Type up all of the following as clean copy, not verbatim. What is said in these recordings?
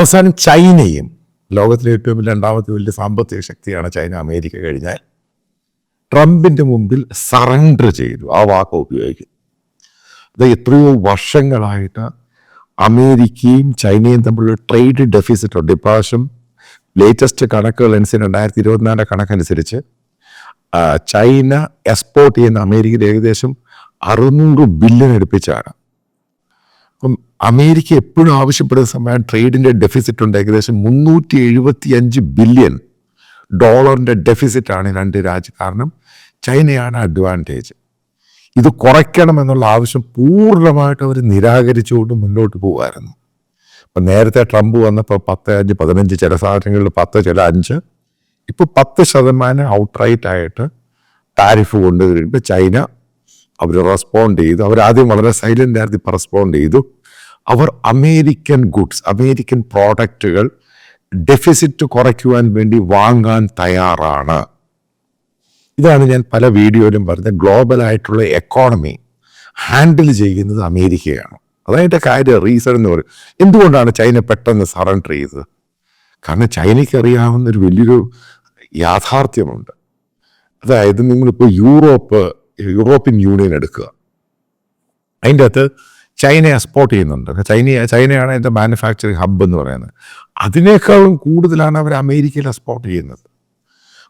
അവസാനം ചൈനയും, ലോകത്തിലെ ഏറ്റവും രണ്ടാമത്തെ വലിയ സാമ്പത്തിക ശക്തിയാണ് ചൈന, അമേരിക്ക കഴിഞ്ഞാൽ, ട്രംപിൻ്റെ മുമ്പിൽ സറണ്ടർ ചെയ്തു. ആ വാക്ക് ഉപയോഗിക്കും. അത് എത്രയോ വർഷങ്ങളായിട്ട് അമേരിക്കയും ചൈനയും തമ്മിലുള്ള ട്രേഡ് ഡെഫിസിറ്റ് ഉണ്ട്. ഇപ്രാവശ്യം ലേറ്റസ്റ്റ് കണക്കുകൾ അനുസരിച്ച് 2024 കണക്കനുസരിച്ച് ചൈന എക്സ്പോർട്ട് ചെയ്യുന്ന അമേരിക്കയിൽ ഏകദേശം 600 ബില്യൺ അടുപ്പിച്ചാണ്. അപ്പം അമേരിക്ക എപ്പോഴും ആവശ്യപ്പെടുന്ന സമയം ട്രേഡിൻ്റെ ഡെഫിസിറ്റ് ഉണ്ട്. ഏകദേശം 375 ബില്യൺ ഡോളറിൻ്റെ ഡെഫിസിറ്റാണ് രണ്ട് രാജ്യം. കാരണം ചൈനയാണ് അഡ്വാൻറ്റേജ്. ഇത് കുറയ്ക്കണമെന്നുള്ള ആവശ്യം പൂർണ്ണമായിട്ട് അവർ നിരാകരിച്ചുകൊണ്ട് മുന്നോട്ട് പോകുമായിരുന്നു. അപ്പം നേരത്തെ ട്രംപ് വന്നപ്പോൾ 10, 5, 15, ചില സാധനങ്ങളിൽ 10, ചില 5, ഇപ്പോൾ 10% ഔട്ട്റൈറ്റ് ആയിട്ട് ടാരിഫ് കൊണ്ടുവരുമ്പോൾ ചൈന അവർ റെസ്പോണ്ട് ചെയ്തു. അവരാദ്യം വളരെ സൈലൻ്റ് ആയിരുന്നു, ഇപ്പോൾ റെസ്പോണ്ട് ചെയ്തു. അവർ അമേരിക്കൻ ഗുഡ്സ്, അമേരിക്കൻ പ്രോഡക്റ്റുകൾ ഡെഫിസിറ്റ് കുറയ്ക്കുവാൻ വേണ്ടി വാങ്ങാൻ തയ്യാറാണ്. ഇതാണ് ഞാൻ പല വീഡിയോയിലും പറഞ്ഞ ഗ്ലോബലായിട്ടുള്ള എക്കോണമി ഹാൻഡിൽ ചെയ്യുന്നത് അമേരിക്കയാണ്. അതതിൻ്റെ കാര്യം റീസൺ എന്ന് പറയും. എന്തുകൊണ്ടാണ് ചൈന പെട്ടെന്ന് സറണ്ടർ ചെയ്തത്? കാരണം ചൈനയ്ക്ക് അറിയാവുന്നൊരു വലിയൊരു യാഥാർത്ഥ്യമുണ്ട്. അതായത് നിങ്ങളിപ്പോൾ യൂറോപ്യൻ യൂണിയൻ എടുക്കുക, അതിൻ്റെ അകത്ത് ചൈന എക്സ്പോർട്ട് ചെയ്യുന്നുണ്ട്. ചൈനയാണ് അതിൻ്റെ മാനുഫാക്ചറിങ് ഹബ്ബ് എന്ന് പറയുന്നത്. അതിനേക്കാളും കൂടുതലാണ് അവർ അമേരിക്കയിൽ എക്സ്പോർട്ട് ചെയ്യുന്നത്.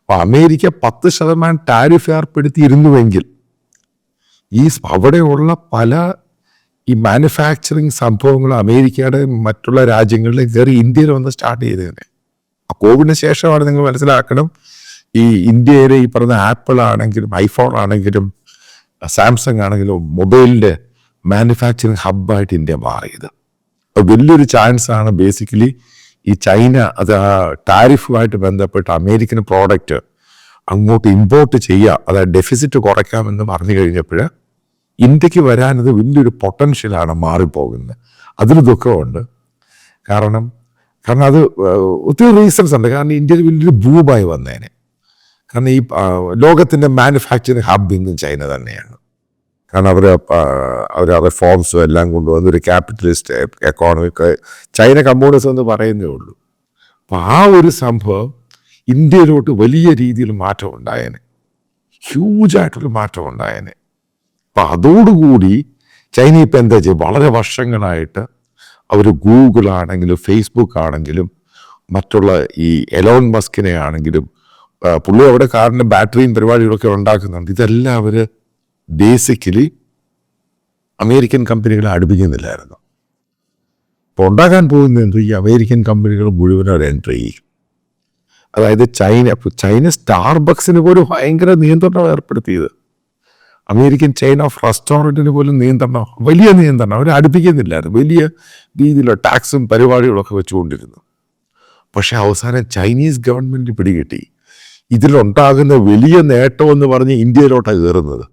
അപ്പോൾ അമേരിക്ക 10% ടാരിഫ് ഏർപ്പെടുത്തിയിരുന്നുവെങ്കിൽ അവിടെയുള്ള പല ഈ മാനുഫാക്ചറിങ് സംഭവങ്ങൾ അമേരിക്കയുടെ മറ്റുള്ള രാജ്യങ്ങളിൽ കയറി ഇന്ത്യയിൽ വന്ന് സ്റ്റാർട്ട് ചെയ്തേനെ. ആ കോവിഡിന് ശേഷമാണ് നിങ്ങൾ മനസ്സിലാക്കണം, ഈ ഇന്ത്യയിലെ ഈ പറഞ്ഞ ആപ്പിൾ ആണെങ്കിലും ഐഫോൺ ആണെങ്കിലും സാംസങ് ആണെങ്കിലും മൊബൈലിൻ്റെ മാനുഫാക്ചറിങ് ഹബ്ബായിട്ട് ഇന്ത്യ മാറിയത്. വലിയൊരു ചാൻസാണ് ബേസിക്കലി ഈ ചൈന അത് ആ ടാരിഫുമായിട്ട് ബന്ധപ്പെട്ട് അമേരിക്കൻ പ്രോഡക്റ്റ് അങ്ങോട്ട് ഇമ്പോർട്ട് ചെയ്യുക, അതായത് ഡെഫിസിറ്റ് കുറയ്ക്കാമെന്ന് പറഞ്ഞു കഴിഞ്ഞപ്പോൾ ഇന്ത്യക്ക് വരാനത് വലിയൊരു പൊട്ടൻഷ്യലാണ് മാറിപ്പോകുന്നത്. അതിൽ ദുഃഖമുണ്ട്. കാരണം അത് ഒത്തിരി റീസൺസ് ഉണ്ട്. കാരണം ഇന്ത്യയിൽ വലിയൊരു ബൂമായി വന്നേനെ. കാരണം ഈ ലോകത്തിൻ്റെ മാനുഫാക്ചറിങ് ഹബ് ഇന്നും ചൈന തന്നെയാണ്. കാരണം അവർ റിഫോംസും എല്ലാം കൊണ്ടുവന്ന് ഒരു ക്യാപിറ്റലിസ്റ്റ് എക്കോണമിക്ക് ചൈന കമ്മ്യൂണിസം എന്ന് പറയുന്നേ ഉള്ളൂ. അപ്പം ആ ഒരു സംഭവം ഇന്ത്യയിലോട്ട് വലിയ രീതിയിൽ മാറ്റം ഉണ്ടായേനെ, ഹ്യൂജായിട്ടൊരു മാറ്റം ഉണ്ടായേനെ. അപ്പം അതോടുകൂടി ചൈന ഇപ്പം എന്താ ചെയ്യുക, വളരെ വർഷങ്ങളായിട്ട് അവർ ഗൂഗിൾ ആണെങ്കിലും ഫേസ്ബുക്ക് ആണെങ്കിലും മറ്റുള്ള ഈ എലോൺ മസ്കിനെ ആണെങ്കിലും പുള്ളി അവിടെ കാറിൻ്റെ ബാറ്ററിയും പരിപാടികളൊക്കെ ഉണ്ടാക്കുന്നുണ്ട്. ഇതെല്ലാം അവർ ബേസിക്കലി അമേരിക്കൻ കമ്പനികളെ അടുപ്പിക്കുന്നില്ലായിരുന്നു. ഇപ്പോൾ ഉണ്ടാക്കാൻ പോകുന്നത് ഈ അമേരിക്കൻ കമ്പനികൾ മുഴുവൻ അവർ എൻട്രി ചെയ്യും. അതായത് ചൈന സ്റ്റാർബക്സിന് പോലും ഭയങ്കര നിയന്ത്രണം ഏർപ്പെടുത്തിയത്. അമേരിക്കൻ ചെയിൻ ഓഫ് റെസ്റ്റോറൻറ്റിന് പോലും നിയന്ത്രണം, വലിയ നിയന്ത്രണം അവർ അടുപ്പിക്കുന്നില്ലായിരുന്നു. വലിയ രീതിയിലുള്ള ടാക്സും പരിപാടികളൊക്കെ വെച്ചുകൊണ്ടിരുന്നു. പക്ഷെ അവസാനം ചൈനീസ് ഗവൺമെൻറ് പിടികിട്ടി ഇതിലുണ്ടാകുന്ന വലിയ നേട്ടമെന്ന് പറഞ്ഞ് ഇന്ത്യയിലോട്ടാണ് കയറുന്നത്.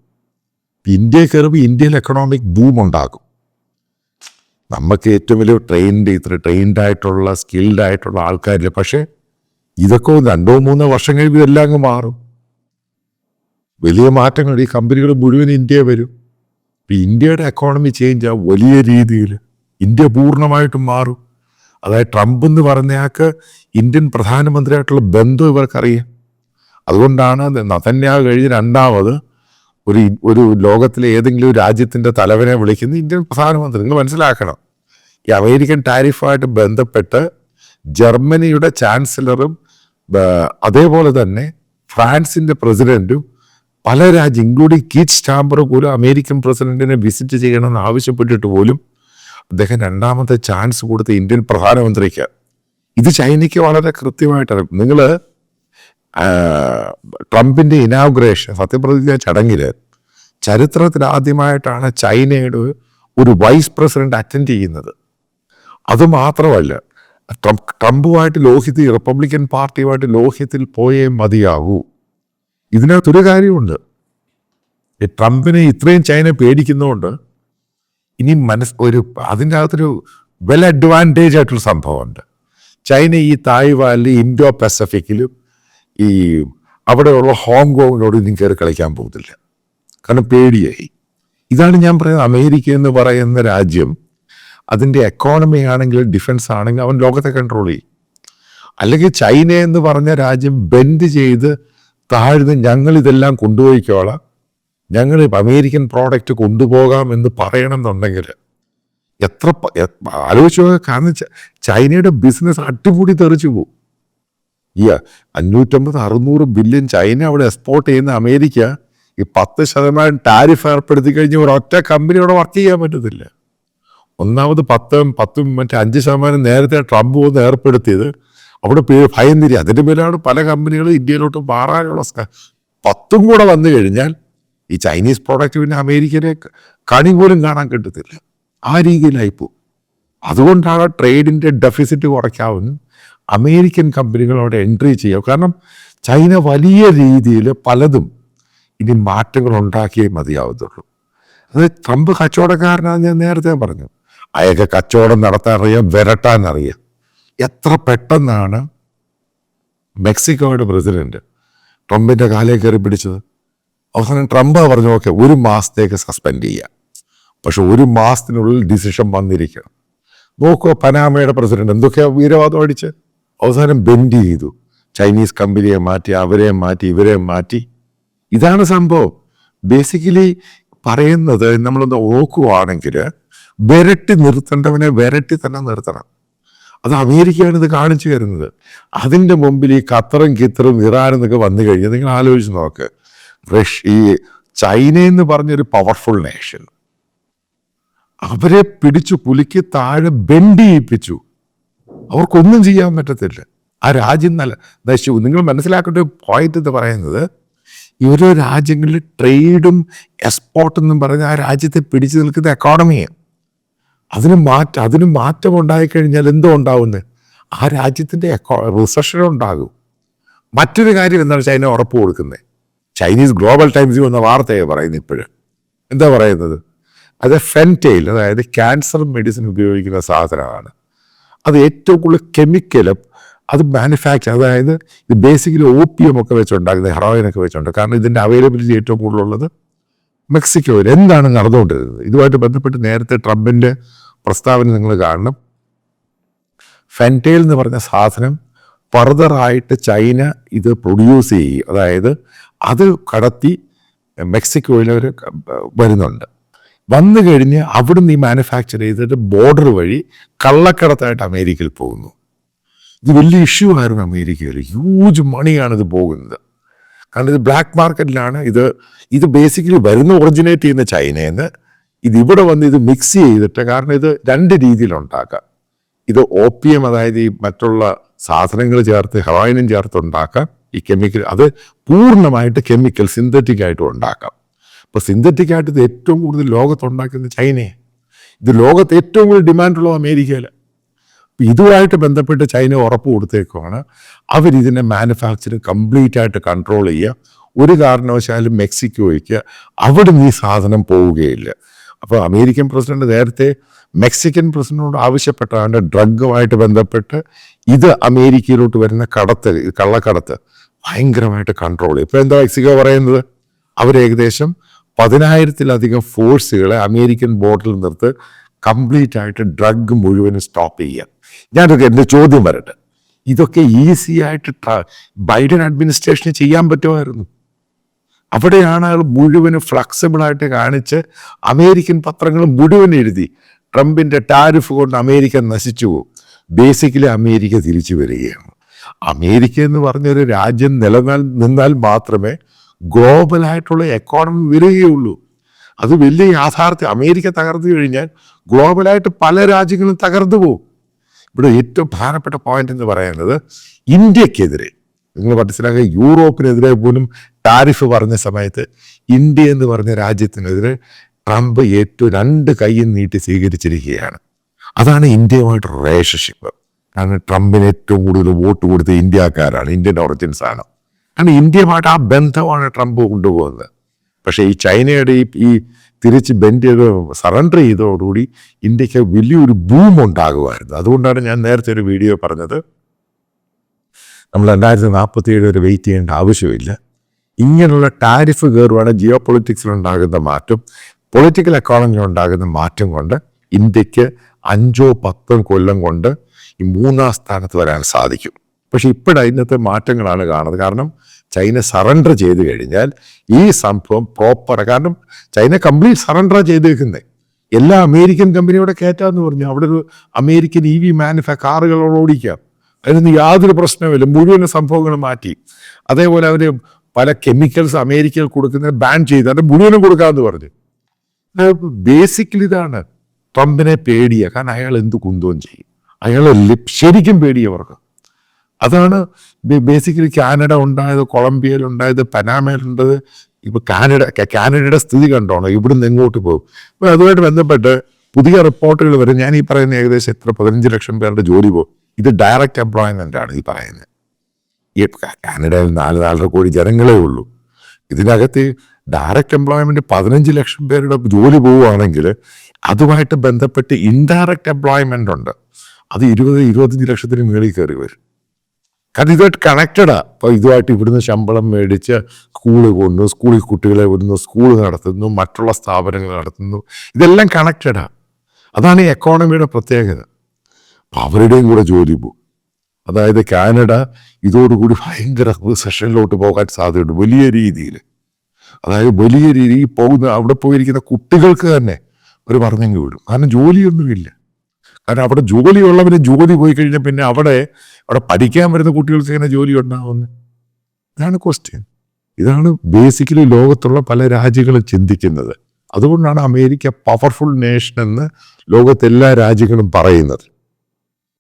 ഇന്ത്യ കയറുമ്പോൾ ഇന്ത്യയിൽ എക്കണോമിക് ബൂം ഉണ്ടാകും. നമുക്ക് ഏറ്റവും വലിയ ട്രെയിൻഡ് ആയിട്ടുള്ള സ്കിൽഡ് ആയിട്ടുള്ള ആൾക്കാരില്ല. പക്ഷേ ഇതൊക്കെ 2-3 വർഷം കഴിയുമ്പോൾ ഇതെല്ലാം അങ്ങ് മാറും. വലിയ മാറ്റങ്ങൾ ഈ കമ്പനികൾ മുഴുവൻ ഇന്ത്യ വരും. ഇന്ത്യയുടെ എക്കോണമി ചേഞ്ച് ആവും വലിയ രീതിയിൽ. ഇന്ത്യ പൂർണ്ണമായിട്ടും മാറും. അതായത് ട്രംപ് എന്ന് പറഞ്ഞയാൾക്ക് ഇന്ത്യൻ പ്രധാനമന്ത്രിയായിട്ടുള്ള ബന്ധം ഇവർക്കറിയാം. അതുകൊണ്ടാണ് നെതന്യാഹു കഴിഞ്ഞ് രണ്ടാമത് ഒരു ലോകത്തിലെ ഏതെങ്കിലും രാജ്യത്തിൻ്റെ തലവനെ വിളിക്കുന്ന ഇന്ത്യൻ പ്രധാനമന്ത്രി. നിങ്ങൾ മനസ്സിലാക്കണം, ഈ അമേരിക്കൻ ടാരിഫായിട്ട് ബന്ധപ്പെട്ട് ജർമ്മനിയുടെ ചാൻസലറും അതേപോലെ തന്നെ ഫ്രാൻസിൻ്റെ പ്രസിഡൻറ്റും പല രാജ്യം ഇൻക്ലൂഡിങ് കീറ്റ് സ്റ്റാമ്പർ പോലും അമേരിക്കൻ പ്രസിഡന്റിനെ വിസിറ്റ് ചെയ്യണമെന്ന് ആവശ്യപ്പെട്ടിട്ട് പോലും അദ്ദേഹം രണ്ടാമത്തെ ചാൻസ് കൊടുത്ത ഇന്ത്യൻ പ്രധാനമന്ത്രിക്ക്. ഇത് ചൈനയ്ക്ക് വളരെ കൃത്യമായിട്ടാണ്. നിങ്ങൾ ട്രംപിൻ്റെ ഇനാഗുറേഷൻ സത്യപ്രതിജ്ഞ ചടങ്ങിൽ ചരിത്രത്തിൽ ആദ്യമായിട്ടാണ് ചൈനയുടെ ഒരു വൈസ് പ്രസിഡന്റ് അറ്റൻഡ് ചെയ്യുന്നത്. അതുമാത്രമല്ല, ട്രംപുമായിട്ട് റിപ്പബ്ലിക്കൻ പാർട്ടിയുമായിട്ട് ലോഹ്യത്തിൽ പോയേ മതിയാകൂ. ഇതിനകത്തൊരു കാര്യമുണ്ട്, ഈ ട്രംപിനെ ഇത്രയും ചൈന പേടിക്കുന്നതുകൊണ്ട് ഇനി അതിൻ്റെ അകത്തൊരു വെൽ അഡ്വാൻറ്റേജ് ആയിട്ടൊരു സംഭവമുണ്ട്. ചൈന ഈ തായ്വാനിലും ഇൻഡോ പസഫിക്കിലും ഈ അവിടെയുള്ള ഹോങ്കോങ്ങിനോട് ഇനി കയറി കളിക്കാൻ പോകുന്നില്ല. കാരണം പേടിയായി. ഇതാണ് ഞാൻ പറയുന്നത്, അമേരിക്ക എന്ന് പറയുന്ന രാജ്യം അതിൻ്റെ എക്കോണമി ആണെങ്കിൽ ഡിഫൻസ് ആണെങ്കിൽ അവൻ ലോകത്തെ കൺട്രോൾ ചെയ്യും. അല്ലെങ്കിൽ ചൈന എന്ന് പറഞ്ഞ രാജ്യം ബെൻഡ് ചെയ്ത് താഴ്ന്ന് ഞങ്ങൾ ഇതെല്ലാം കൊണ്ടുപോയിക്കോളാം, ഞങ്ങൾ അമേരിക്കൻ പ്രോഡക്റ്റ് കൊണ്ടുപോകാം എന്ന് പറയണമെന്നുണ്ടെങ്കിൽ എത്ര ആലോചിച്ച് നോക്കുക. കാരണം ചൈനയുടെ ബിസിനസ് അടിപൊളി തെറിച്ചു പോകും. ഈ 550-600 ബില്യൺ ചൈന അവിടെ എക്സ്പോർട്ട് ചെയ്യുന്ന അമേരിക്ക ഈ 10% ടാരിഫ് ഏർപ്പെടുത്തി കഴിഞ്ഞാൽ ഒരൊറ്റ കമ്പനി അവിടെ വർക്ക് ചെയ്യാൻ പറ്റത്തില്ല. ഒന്നാമത് 5% നേരത്തെ ട്രംപ് വന്ന് ഏർപ്പെടുത്തിയത് അവിടെ ഭയം തിരി. അതിൻ്റെ മേലാണ് പല കമ്പനികളും ഇന്ത്യയിലോട്ട് മാറാനുള്ള 10 കൂടെ വന്നു കഴിഞ്ഞാൽ ഈ ചൈനീസ് പ്രോഡക്റ്റ് പിന്നെ അമേരിക്കനെ കണി പോലും കാണാൻ കിട്ടത്തില്ല. ആ രീതിയിലായിപ്പോൾ. അതുകൊണ്ടാണ് ട്രേഡിൻ്റെ ഡെഫിസിറ്റ് കുറയ്ക്കാവുന്ന അമേരിക്കൻ കമ്പനികൾ അവിടെ എൻട്രി ചെയ്യുക. കാരണം ചൈന വലിയ രീതിയിൽ പലതും ഇനി മാറ്റങ്ങൾ ഉണ്ടാക്കിയേ മതിയാവത്തുള്ളൂ. അത് ട്രംപ് കച്ചവടക്കാരനാണ്, ഞാൻ നേരത്തെ പറഞ്ഞു. അയാൾക്ക് കച്ചവടം നടത്താനറിയാം, വിരട്ടാനറിയാം. എത്ര പെട്ടെന്നാണ് മെക്സിക്കോയുടെ പ്രസിഡന്റ് ട്രംപിൻ്റെ കാലേ കയറി പിടിച്ചത്. അവസാനം ട്രംപ് പറഞ്ഞു ഓക്കെ 1 മാസത്തേക്ക് സസ്പെൻഡ് ചെയ്യാം, പക്ഷെ 1 മാസത്തിനുള്ളിൽ ഡിസിഷൻ വന്നിരിക്കണം. നോക്കുക പനാമയുടെ പ്രസിഡന്റ് എന്തൊക്കെയാണ് വീരവാദം അടിച്ച് അവസാനം ബെൻഡ് ചെയ്തു. ചൈനീസ് കമ്പനിയെ മാറ്റി, അവരെ മാറ്റി, ഇവരെ മാറ്റി. ഇതാണ് സംഭവം. ബേസിക്കലി പറയുന്നത് നമ്മളൊന്ന് നോക്കുവാണെങ്കിൽ വിരട്ടി നിർത്തേണ്ടവനെ വിരട്ടി തന്നെ നിർത്തണം. അത് അമേരിക്കയാണ് ഇത് കാണിച്ചു തരുന്നത്. അതിൻ്റെ മുമ്പിൽ ഈ ഖത്തറും കിത്തറും ഇറാനെന്നൊക്കെ വന്നു കഴിഞ്ഞാൽ നിങ്ങൾ ആലോചിച്ച് നോക്ക്. ഈ ചൈന എന്ന് പറഞ്ഞൊരു പവർഫുൾ നേഷൻ അവരെ പിടിച്ചു കുലുക്കി താഴെ ബെൻഡ് ചെയ്യിപ്പിച്ചു. അവർക്കൊന്നും ചെയ്യാൻ പറ്റത്തില്ല. ആ രാജ്യം നശിച്ചു. നിങ്ങൾ മനസ്സിലാക്കേണ്ട ഒരു പോയിന്റ് എന്ന് പറയുന്നത് ഈ ഓരോ രാജ്യങ്ങളിൽ ട്രേഡും എക്സ്പോർട്ടും എന്നും പറഞ്ഞ് ആ രാജ്യത്തെ പിടിച്ചു നിൽക്കുന്ന എക്കോണമിയാണ്. അതിന് മാറ്റം ഉണ്ടായിക്കഴിഞ്ഞാൽ എന്തോ ഉണ്ടാവുന്നത്? ആ രാജ്യത്തിൻ്റെ റിസഷൻ ഉണ്ടാകും. മറ്റൊരു കാര്യം എന്താണ് ചൈന ഉറപ്പ് കൊടുക്കുന്നത്? ചൈനീസ് ഗ്ലോബൽ ടൈംസിൽ വന്ന വാർത്തയെ പറയുന്നത് ഇപ്പോഴും എന്താ പറയുന്നത്? അത് ഫെൻറ്റൈൽ, അതായത് ക്യാൻസർ മെഡിസിൻ ഉപയോഗിക്കുന്ന സാധനമാണ്. അത് ഏറ്റവും കൂടുതൽ കെമിക്കലും അത് മാനുഫാക്ചർ, അതായത് ഇത് ബേസിക്കലി ഓപ്പിയം ഒക്കെ വെച്ചുണ്ടാക്കുന്നത്, ഹെറോയിനൊക്കെ വെച്ചുണ്ട്. കാരണം ഇതിൻ്റെ അവൈലബിലിറ്റി ഏറ്റവും കൂടുതലുള്ളത് മെക്സിക്കോയിൽ. എന്താണ് നടന്നുകൊണ്ടിരുന്നത്? ഇതുമായിട്ട് ബന്ധപ്പെട്ട് നേരത്തെ ട്രംപിൻ്റെ പ്രസ്താവന നിങ്ങൾ കാണണം. ഫെൻറ്റൈൽ എന്ന് പറഞ്ഞ സാധനം ഫർദറായിട്ട് ചൈന ഇത് പ്രൊഡ്യൂസ് ചെയ്യും, അതായത് അത് കടത്തി മെക്സിക്കോയിൽ അവർ വരുന്നുണ്ട്. വന്നു കഴിഞ്ഞ് അവിടുന്ന് ഈ മാനുഫാക്ചർ ചെയ്തിട്ട് ബോർഡർ വഴി കള്ളക്കടത്തായിട്ട് അമേരിക്കയിൽ പോകുന്നു. ഇത് വലിയ ഇഷ്യൂ ആയിരുന്നു അമേരിക്കയിൽ. ഹ്യൂജ് മണിയാണ് ഇത് പോകുന്നത്. കാരണം ഇത് ബ്ലാക്ക് മാർക്കറ്റിലാണ്. ഇത് ബേസിക്കലി ഒറിജിനേറ്റ് ചെയ്യുന്ന ചൈനയിൽ നിന്ന് ഇതിവിടെ വന്ന് ഇത് മിക്സ് ചെയ്തിട്ട്, കാരണം ഇത് 2 രീതിയിലുണ്ടാക്കാം. ഇത് ഓപ്പിയം, അതായത് ഈ മറ്റുള്ള സാധനങ്ങൾ ചേർത്ത് ഹെറോയിനും ചേർത്ത് ഉണ്ടാക്കാം. ഈ കെമിക്കൽ അത് പൂർണ്ണമായിട്ട് കെമിക്കൽ സിന്തറ്റിക് ആയിട്ടും ഉണ്ടാക്കാം. അപ്പോൾ സിന്തറ്റിക് ആയിട്ട് ഇത് ഏറ്റവും കൂടുതൽ ലോകത്തുണ്ടാക്കുന്നത് ചൈനയെ. ഇത് ലോകത്ത് ഏറ്റവും കൂടുതൽ ഡിമാൻഡുള്ളത് അമേരിക്കയിൽ. ഇതുമായിട്ട് ബന്ധപ്പെട്ട് ചൈന ഉറപ്പ് കൊടുത്തേക്കുവാണ് അവരിതിനെ മാനുഫാക്ചറിങ് കംപ്ലീറ്റ് ആയിട്ട് കൺട്രോൾ ചെയ്യുക. ഒരു കാരണവശാലും മെക്സിക്കോയ്ക്ക് അവിടുന്ന് ഈ സാധനം പോവുകയില്ല. അപ്പോൾ അമേരിക്കൻ പ്രസിഡന്റ് നേരത്തെ മെക്സിക്കൻ പ്രസിഡന്റിനോട് ആവശ്യപ്പെട്ടാണ് ഡ്രഗുമായിട്ട് ബന്ധപ്പെട്ട് ഇത് അമേരിക്കയിലോട്ട് വരുന്ന കള്ളക്കടത്ത് ഭയങ്കരമായിട്ട് കൺട്രോൾ ചെയ്യും. ഇപ്പോൾ എന്താ മെക്സിക്കോ പറയുന്നത്? അവരേകദേശം 10,000-ലധികം ഫോഴ്സുകളെ അമേരിക്കൻ ബോർഡറിൽ നിർത്ത് കംപ്ലീറ്റ് ആയിട്ട് ഡ്രഗ് മുഴുവനും സ്റ്റോപ്പ് ചെയ്യുക. ഞാനൊക്കെ എൻ്റെ ചോദ്യം വരട്ടെ, ഇതൊക്കെ ഈസി ആയിട്ട് ബൈഡൻ അഡ്മിനിസ്ട്രേഷന് ചെയ്യാൻ പറ്റുമായിരുന്നു. അവിടെയാണ് അയാൾ മുഴുവനും ഫ്ലെക്സിബിളായിട്ട് കാണിച്ച് അമേരിക്കൻ പത്രങ്ങൾ മുഴുവൻ എഴുതി ട്രംപിൻ്റെ ടാരിഫ് കൊണ്ട് അമേരിക്ക നശിച്ചു പോകും. ബേസിക്കലി അമേരിക്ക തിരിച്ചു വരികയാണ്. അമേരിക്ക എന്ന് പറഞ്ഞൊരു രാജ്യം നിന്നാൽ മാത്രമേ ഗ്ലോബലായിട്ടുള്ള എക്കോണമി വരികയുള്ളൂ. അത് വലിയ യാഥാർത്ഥ്യം. അമേരിക്ക തകർന്നു കഴിഞ്ഞാൽ ഗ്ലോബലായിട്ട് പല രാജ്യങ്ങളും തകർന്നു പോകും. ഇവിടെ ഏറ്റവും പ്രധാനപ്പെട്ട പോയിന്റ് എന്ന് പറയുന്നത് ഇന്ത്യക്കെതിരെ നിങ്ങൾ മനസ്സിലാക്കുക, യൂറോപ്പിനെതിരെ പോലും ടാരിഫ് പറഞ്ഞ സമയത്ത് ഇന്ത്യ എന്ന് പറഞ്ഞ രാജ്യത്തിനെതിരെ ട്രംപ് ഏറ്റവും 2 കൈയും നീട്ടി സ്വീകരിച്ചിരിക്കുകയാണ്. അതാണ് ഇന്ത്യയുമായിട്ട് റിലേഷൻഷിപ്പ്. കാരണം ട്രംപിന് ഏറ്റവും കൂടുതൽ വോട്ട് കൊടുത്ത ഇന്ത്യക്കാരാണ്, ഇന്ത്യൻ ഒറിജിൻസ് ആണ്. കാരണം ഇന്ത്യയുമായിട്ട് ആ ബന്ധമാണ് ട്രംപ് കൊണ്ടുപോകുന്നത്. പക്ഷേ ഈ ചൈനയുടെ ഈ തിരിച്ച് ബെൻഡ് ചെയ്ത് സറണ്ടർ ചെയ്തതോടുകൂടി ഇന്ത്യക്ക് വലിയൊരു ബൂം ഉണ്ടാകുമായിരുന്നു. അതുകൊണ്ടാണ് ഞാൻ നേരത്തെ ഒരു വീഡിയോ പറഞ്ഞത്, നമ്മൾ 2047 വരെ വെയിറ്റ് ചെയ്യേണ്ട ആവശ്യമില്ല. ഇങ്ങനെയുള്ള ടാരിഫ് കയറുവാണ് ജിയോ പൊളിറ്റിക്സിലുണ്ടാകുന്ന മാറ്റം, പൊളിറ്റിക്കൽ എക്കോണമിയിൽ ഉണ്ടാകുന്ന മാറ്റം കൊണ്ട് ഇന്ത്യക്ക് 5-10 കൊല്ലം കൊണ്ട് ഈ 3-ാം സ്ഥാനത്ത് വരാൻ സാധിക്കും. പക്ഷെ ഇന്നത്തെ മാറ്റങ്ങളാണ് കാണുന്നത്. കാരണം ചൈന സറണ്ടർ ചെയ്ത് കഴിഞ്ഞാൽ ഈ സംഭവം പ്രോപ്പർ, കാരണം ചൈന കംപ്ലീറ്റ് സറണ്ടർ ചെയ്തേക്കുന്നത്. എല്ലാ അമേരിക്കൻ കമ്പനിയോടെ കയറ്റാന്ന് പറഞ്ഞു. അവിടെ ഒരു അമേരിക്കൻ EV കാറുകളോട് ഓടിക്കാം, അതിനൊന്നും യാതൊരു പ്രശ്നവുമില്ല. മുഴുവൻ സംഭവങ്ങൾ മാറ്റി. അതേപോലെ അവർ പല കെമിക്കൽസ് അമേരിക്കയിൽ കൊടുക്കുന്നത് ബാൻ ചെയ്ത് അത് മുഴുവനും കൊടുക്കാമെന്ന് പറഞ്ഞു. ബേസിക്കലി ഇതാണ് ട്രംപിനെ പേടിയ. കാരണം അയാൾ എന്ത് കുന്തവും ചെയ്യും. അയാളെ ശരിക്കും പേടിയവർക്ക്. അതാണ് ബേസിക്കലി കാനഡ ഉണ്ടായത്, കൊളംബിയയിലുണ്ടായത്, പനാമയിലുണ്ടത്. ഇപ്പൊ കാനഡയുടെ സ്ഥിതി കണ്ടോണം, ഇവിടുന്ന് എങ്ങോട്ട് പോകും. അപ്പൊ അതുമായിട്ട് ബന്ധപ്പെട്ട് പുതിയ റിപ്പോർട്ടുകൾ വരും. ഞാൻ ഈ പറയുന്ന ഏകദേശം 15 ലക്ഷം പേരുടെ ജോലി പോകും. ഇത് ഡയറക്റ്റ് എംപ്ലോയ്മെന്റ് ആണ് ഈ പറയുന്നത്. ഈ കാനഡയിൽ 4-4.5 കോടി ജനങ്ങളേ ഉള്ളൂ. ഇതിനകത്ത് ഡയറക്റ്റ് എംപ്ലോയ്മെന്റ് 15 ലക്ഷം പേരുടെ ജോലി പോവുകയാണെങ്കിൽ അതുമായിട്ട് ബന്ധപ്പെട്ട് ഇൻഡയറക്റ്റ് എംപ്ലോയ്മെന്റ് ഉണ്ട്. അത് 20-25 ലക്ഷത്തിന് മേളിൽ കയറി വരും. കാരണം ഇതുമായിട്ട് കണക്റ്റഡാ. അപ്പോൾ ഇതുമായിട്ട് ഇവിടുന്ന് ശമ്പളം മേടിച്ച് സ്കൂളിൽ കുട്ടികളെ വിടുന്നു, സ്കൂൾ നടത്തുന്നു, മറ്റുള്ള സ്ഥാപനങ്ങൾ നടത്തുന്നു. ഇതെല്ലാം കണക്റ്റഡാ. അതാണ് ഈ എക്കോണമിയുടെ പ്രത്യേകത. അപ്പം അവരുടെയും കൂടെ ജോലി പോകും. അതായത് കാനഡ ഇതോടുകൂടി ഭയങ്കര റിസഷനിലോട്ട് പോകാൻ സാധ്യതയുണ്ട് വലിയ രീതിയിൽ. അതായത് വലിയ രീതിയിൽ അവിടെ പോയിരിക്കുന്ന കുട്ടികൾക്ക് തന്നെ ഒരു പറഞ്ഞെങ്കിൽ വിടും. കാരണം ജോലിയൊന്നുമില്ല. കാരണം അവിടെ ജോലിയുള്ളവന് ജോലി പോയി കഴിഞ്ഞാൽ പിന്നെ അവിടെ പഠിക്കാൻ വരുന്ന കുട്ടികൾക്ക് എങ്ങനെ ജോലി ഉണ്ടാവുന്നത്? ഇതാണ് ക്വസ്റ്റ്യൻ. ഇതാണ് ബേസിക്കലി ലോകത്തുള്ള പല രാജ്യങ്ങളും ചിന്തിക്കുന്നത്. അതുകൊണ്ടാണ് അമേരിക്ക പവർഫുൾ നേഷൻ എന്ന് ലോകത്തെല്ലാ രാജ്യങ്ങളും പറയുന്നത്.